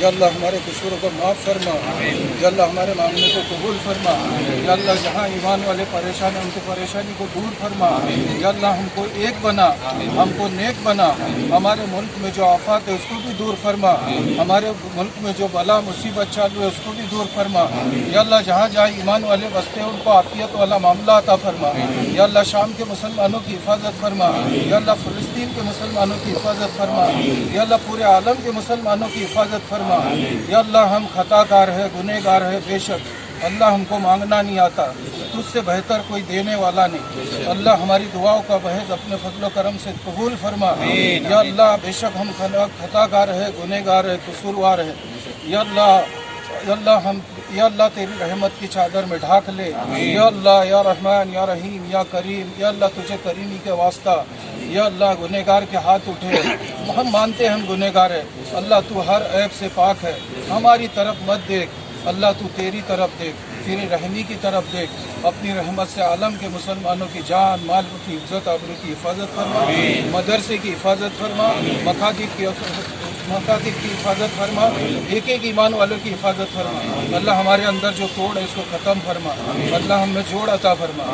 या अल्लाह हमारे कसूरों को माफ़ फरमा, या अल्लाह हमारे मांगने को कबूल फरमा, या अल्लाह जहाँ ईमान वाले परेशान हैं उनको परेशानी को दूर फरमा, या अल्लाह हमको एक बना, हमको नेक बना, हमारे मुल्क में जो आफात है उसको भी दूर फरमा, हमारे मुल्क में जो बला मुसीबत चालू है उसको भी दूर फरमा, या अल्लाह जहाँ जहाँ ईमान वाले बसते हैं उनको आफियत वाला मामला अता फरमा, या अल्लाह शाम के मुसलमानों की हिफाजत फरमा, या अल्लाह फ़लस्तीन के मुसलमानों की हिफाजत फरमा, या अल्लाह पूरे आलम के मुसलमानों की हिफाजत फरमा। या अल्लाह हम खताकार है, गुनहगार है बेशक, अल्लाह हमको मांगना नहीं आता, तुझसे बेहतर कोई देने वाला नहीं। अल्लाह हमारी दुआओं का बहज अपने फजल करम से कबूल फरमा। या अल्लाह बेशक हम खताकार है, गुनहगार है, कसूरवार है, या अल्लाह तेरी रहमत की चादर में ढाक ले। या अल्लाह या रहमान या रहीम या करीम, या अल्लाह तुझे करीमी के वास्ता, या अल्लाह गुनहगार के हाथ उठे, हम मानते हैं हम गुनहगार है, अल्लाह तू हर ऐब से पाक है, हमारी तरफ मत देख, अल्लाह तू तेरी तरफ देख, तेरी रहमी की तरफ देख, अपनी रहमत से आलम के मुसलमानों की जान माल की इज्जत आबरू की हिफाजत फरमा, मदरसे की हिफाजत फरमा, मकातिब की हिफाजत फरमा, एक एक ईमान वालों की हिफाजत फरमा। अल्लाह हमारे अंदर जो तोड़ है इसको ख़त्म फरमा, अल्लाह हमें जोड़ अता फरमा।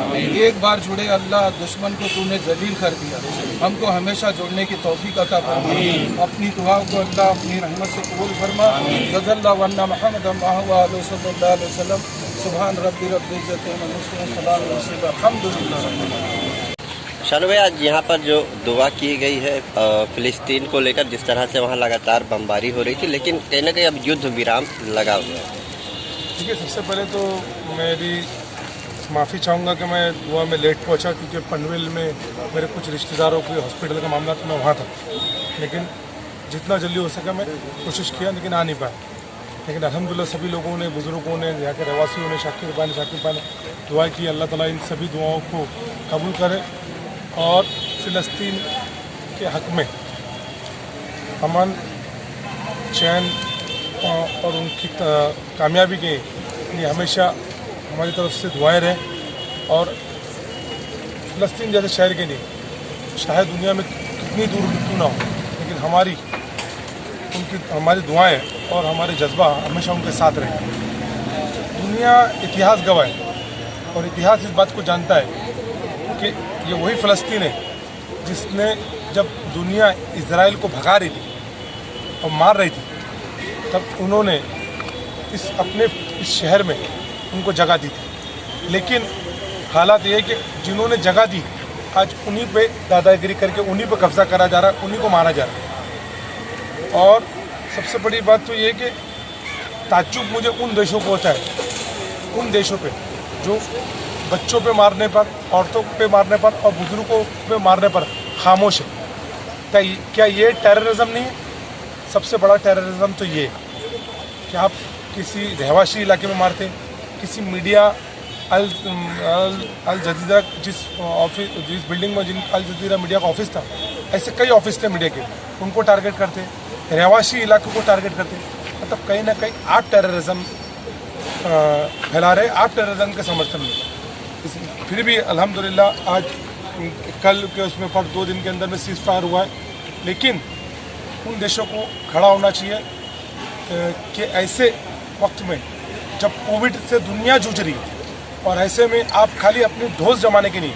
एक बार जुड़े अल्लाह दुश्मन को तूने जलील कर दिया, हमको हमेशा जुड़ने की तौफीक अता फरमा। अपनी दुआ को अल्लाह अपनी रहमत से कबूल फरमा। जज़ल्लाहु अन्ना मुहम्मद सल्लल्लाहु अलैहि वसल्लम सुभान रब्बि रब्बिल इज्जति अम्मा यसिफून सलामुन अलल अल्हम्दुलिल्लाह। शानू भाई, आज यहाँ पर जो दुआ की गई है फ़िलिस्तीन को लेकर, जिस तरह से वहाँ लगातार बमबारी हो रही थी, लेकिन कहीं ना कहीं अब युद्ध विराम लगा हुआ है। देखिए, सबसे पहले तो मैं भी माफ़ी चाहूँगा कि मैं दुआ में लेट पहुँचा, क्योंकि पनवेल में मेरे कुछ रिश्तेदारों के हॉस्पिटल का मामला था, मैं वहाँ था, लेकिन जितना जल्दी हो सका मैं कोशिश किया, लेकिन आ नहीं पाया। लेकिन अल्हम्दुलिल्लाह सभी लोगों ने, बुज़ुर्गों ने, यहाँ के रहवासियों ने, शाकिर भाई ने दुआ की, अल्लाह ताला इन सभी दुआओं को कबूल करे और फ़िलिस्तीन के हक़ में अमन, चैन और उनकी कामयाबी के लिए हमेशा हमारी तरफ से दुआएं रहें। और फ़िलिस्तीन जैसे शहर के लिए शायद दुनिया में कितनी दूर क्यों ना हो, लेकिन हमारी दुआएं और हमारे जज्बा हमेशा उनके साथ रहे। दुनिया इतिहास गवाह है और इतिहास इस बात को जानता है कि ये वही फ़लस्तीन है जिसने, जब दुनिया इजराइल को भगा रही थी और मार रही थी, तब उन्होंने इस शहर में उनको जगह दी थी। लेकिन हालात ये है कि जिन्होंने जगह दी आज उन्हीं पे दादागिरी करके उन्हीं पे कब्जा करा जा रहा है, उन्हीं को मारा जा रहा है। और सबसे बड़ी बात तो ये है कि ताज्जुब मुझे उन देशों को होता है, उन देशों पे जो बच्चों पे मारने पर, औरतों पे मारने पर और बुजुर्गों पे मारने पर खामोश है। क्या ये टेररिज्म नहीं है? सबसे बड़ा टेररिज्म तो ये है कि आप किसी रहवाशी इलाके में मारते, किसी मीडिया अल जजीरा जिस बिल्डिंग में जिन अल जजीरा मीडिया का ऑफिस था, ऐसे कई ऑफिस थे मीडिया के, उनको टारगेट करते, रहवाशी इलाकों को टारगेट करते। मतलब कहीं ना कहीं आप टेररिज्म फैला रहे, आप टेररिज्म के समर्थन में। फिर भी अल्हम्दुलिल्लाह आज कल के उसमें पर 2 दिन के अंदर में सीज़ फायर हुआ है, लेकिन उन देशों को खड़ा होना चाहिए कि ऐसे वक्त में जब कोविड से दुनिया जूझ रही है और ऐसे में आप खाली अपनी ढोस जमाने के नहीं,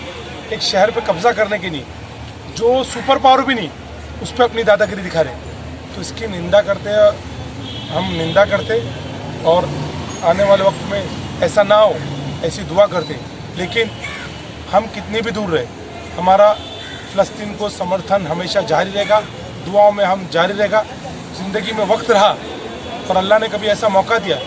एक शहर पे कब्जा करने के नहीं, जो सुपर पावर भी नहीं, उस पर अपनी दादागिरी दिखा रहे, तो इसकी निंदा करते हैं, हम निंदा करते और आने वाले वक्त में ऐसा ना हो ऐसी दुआ करते। लेकिन हम कितनी भी दूर रहे, हमारा फ़लस्तीन को समर्थन हमेशा जारी रहेगा, दुआओं में हम जारी रहेगा। ज़िंदगी में वक्त रहा और अल्लाह ने कभी ऐसा मौका दिया,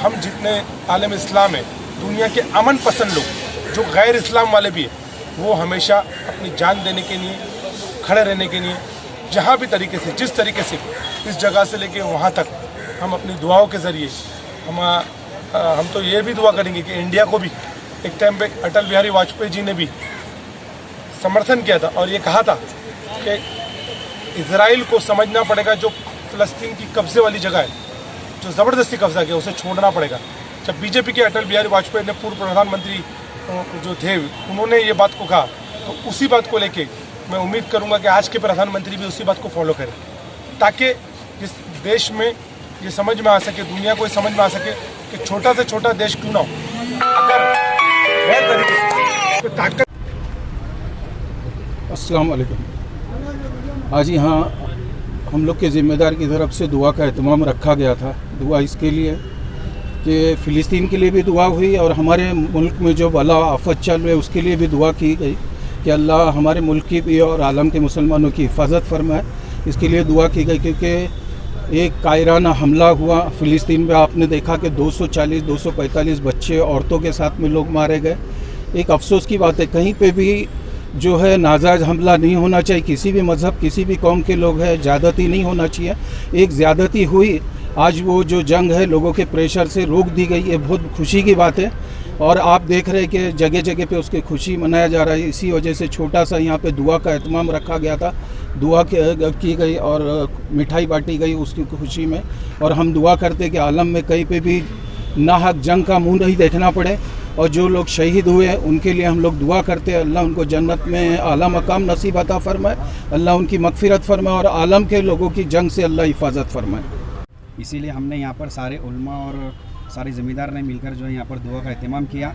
हम जितने आलम इस्लाम है, दुनिया के अमन पसंद लोग जो गैर इस्लाम वाले भी हैं, वो हमेशा अपनी जान देने के लिए, खड़े रहने के लिए, जहाँ भी तरीके से, जिस तरीके से, इस जगह से लेके वहाँ तक हम अपनी दुआओं के ज़रिए हम तो ये भी दुआ करेंगे कि इंडिया को भी एक टाइम पे अटल बिहारी वाजपेयी जी ने भी समर्थन किया था और ये कहा था कि इजराइल को समझना पड़ेगा जो फ़लस्तीन की कब्ज़े वाली जगह है, जो ज़बरदस्ती कब्ज़ा किया, उसे छोड़ना पड़ेगा। जब बीजेपी के अटल बिहारी वाजपेयी ने पूर्व प्रधानमंत्री जो थे उन्होंने ये बात को कहा, तो उसी बात को लेके मैं उम्मीद करूंगा कि आज के प्रधानमंत्री भी उसी बात को फॉलो करें, ताकि इस देश में ये समझ में आ सके, दुनिया को ये समझ में आ सके कि छोटा से छोटा देश क्यों ना हो, अगर गैर तरीके से कोई ताकत। अस्सलाम वालेकुम। आज यहाँ हम लोग के ज़िम्मेदार की तरफ से दुआ का एहतमाम रखा गया था। दुआ इसके लिए कि फ़िलिस्तीन के लिए भी दुआ हुई और हमारे मुल्क में जो बला आफत चल रही है उसके लिए भी दुआ की गई कि अल्लाह हमारे मुल्क की भी और आलम के मुसलमानों की हिफाजत फरमाए। इसके लिए दुआ की गई क्योंकि एक कायराना हमला हुआ फ़िलिस्तीन में। आपने देखा कि 240-245 बच्चे औरतों के साथ में लोग मारे गए। एक अफसोस की बात है, कहीं पे भी जो है नाजायज़ हमला नहीं होना चाहिए। किसी भी मज़हब, किसी भी कौम के लोग हैं, ज़्यादती नहीं होना चाहिए। एक ज़्यादती हुई, आज वो जो जंग है लोगों के प्रेशर से रोक दी गई, ये बहुत खुशी की बात है। और आप देख रहे हैं कि जगह जगह पे उसकी खुशी मनाया जा रहा है। इसी वजह से छोटा सा यहाँ पे दुआ का एहतमाम रखा गया था, दुआ की गई और मिठाई बांटी गई उसकी खुशी में। और हम दुआ करते कि आलम में कहीं पे भी नाहक जंग का मुंह नहीं देखना पड़े, और जो लोग शहीद हुए उनके लिए हम लोग दुआ करते हैं अल्लाह उनको जन्नत में आला मकाम नसीब अता फरमाए, अल्लाह उनकी मगफिरत फरमाए और आलम के लोगों की जंग से अल्लाह हिफाजत फरमाए। इसीलिए हमने यहाँ पर सारे उलमा और सारे ज़िम्मेदार ने मिलकर जो है यहाँ पर दुआ का एहतमाम किया,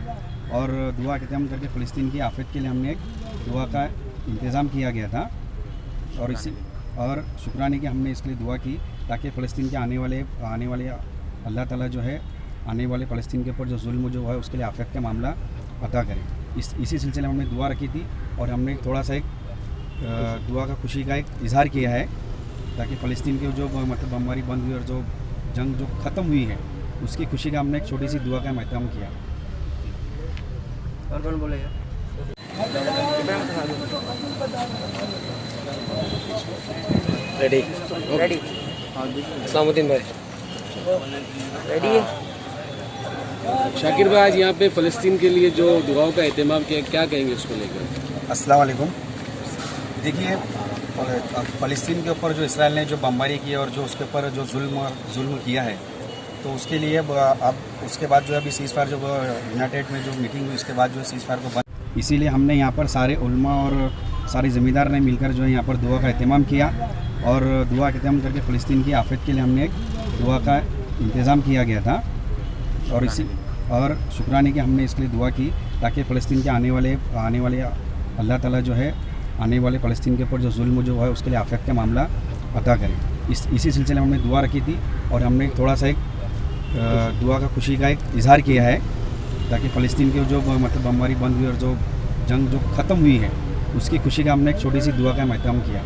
और दुआ का एहतमाम करके फ़लस्तीन की आफत के लिए हमने एक दुआ का इंतज़ाम किया गया था। और शुक्राने की हमने इसके लिए दुआ की ताकि फ़लस्तीन के आने वाले अल्लाह ताला जो है आने वाले फ़लस्तीन के ऊपर जो जुल्म जो है उसके लिए आफत का मामला अता करें। इसी सिलसिले में हमने दुआ रखी थी और हमने थोड़ा सा एक दुआ का खुशी का एक इजहार किया है ताकि फ़लस्तीन की जो मतलब बमबारी बंद हुई और जो जंग जो ख़त्म हुई है उसकी खुशी का हमने एक छोटी सी दुआ का एहतमाम किया। और कौन बोलेगा? रेडी रेडी अस्सलामुद्दीन भाई रेडी है। शाकिर भाई, आज यहाँ पे फ़लस्तीन के लिए जो दुआओं का एहतमाम किया, क्या कहेंगे उसको लेकर? अस्सलाम वालेकुम। देखिए, फ़लस्तीन के ऊपर जो इसराइल ने जो बमबारी की और जो उसके ऊपर जो जुल्म किया है, तो उसके लिए अब उसके बाद जो अभी सीज़ फायर जो यूनाइटेड में जो मीटिंग हुई उसके बाद जो सीज़ फायर को बंद, इसीलिए हमने यहाँ पर सारे उलमा और सारे ज़िम्मेदार ने मिलकर जो है यहाँ पर दुआ का एहतमाम किया, और दुआ का एहतमाम करके फ़लस्तीन की आफत के लिए हमने एक दुआ का इंतज़ाम किया गया था। और शुक्राने की हमने इसके लिए दुआ की ताकि फ़लस्तीन के आने वाले अल्लाह ताला जो है आने वाले फ़लस्तीन के ऊपर जो जुल्म जो है उसके लिए आफत का मामला अता करें। इसी सिलसिले में हमने दुआ रखी थी और हमने थोड़ा सा एक दुआ का खुशी का एक इजहार किया है ताकि फ़लस्तीन की जो मतलब बमबारी बंद हुई और जो जंग जो ख़त्म हुई है उसकी खुशी का हमने एक छोटी सी दुआ का एहतमाम किया।